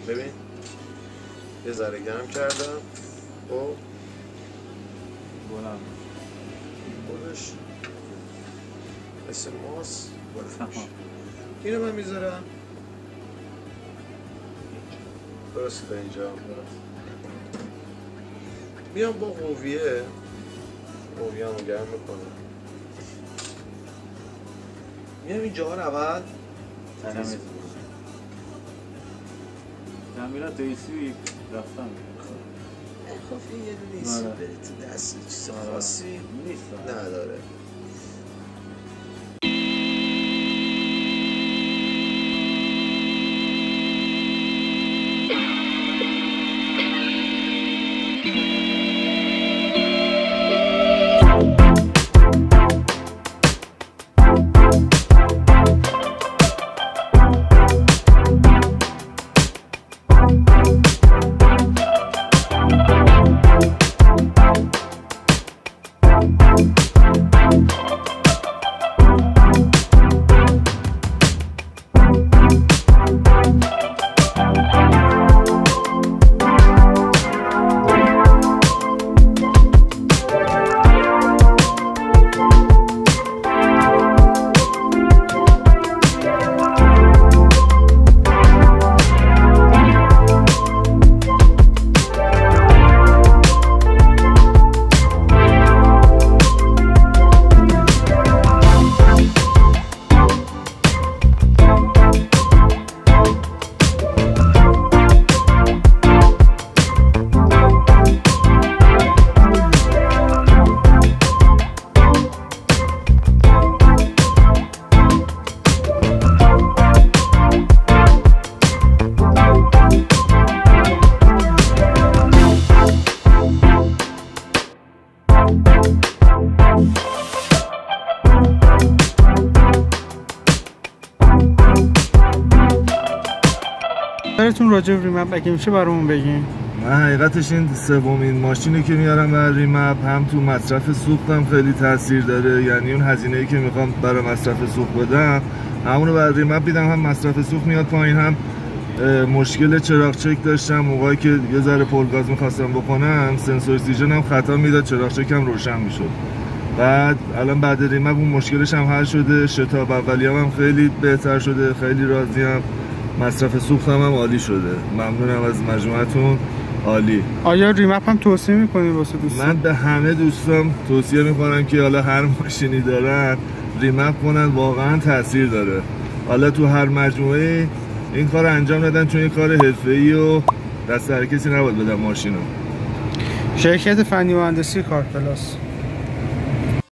ببین یه ذره گرم کردم و خودش مثل ماست اینو من میذارم درست به اینجا میام با قویه همو گرم میکنم میام این جاها رو اول تعمیرات ایسی رفتم خب این یه دونه ایسی بره تو دست چیز خاصی نداره نظرتون راجع به ریمپ اگه میشه برامون بگین. من حقیقتش این سومین ماشینی که میارم برای ریمپ هم تو مصرف سوختم خیلی تاثیر داره، یعنی اون هزینه‌ای که میخوام برای مصرف سوخت بدم همونو برای ریمپ میدم، هم مصرف سوخت میاد پایین، هم مشکل چراغ چک داشتم موقعی که یه ذره پولگاز میخواستم بکنم سنسور سیژنم خطا میداد، چراغ چکم روشن میشد. بعد الان بعد ریمپ اون مشکلش هم حل شده، شتاب اولیه‌ام هم خیلی بهتر شده، خیلی راضیم. مصرف سوختم هم عالی شده. ممنونم از مجموعتون، عالی. آیا ریمپ هم توصیه میکنید واسه دوستان؟ من به همه دوستام توصیه میکنم که حالا هر ماشینی دارن ریمپ کنن، واقعا تاثیر داره. حالا تو هر مجموعه این کار انجام ندن چون این کار حرفه‌ای و دست هر کسی نباید بدن ماشینو. شرکت فنی و هندسی کارپلاس.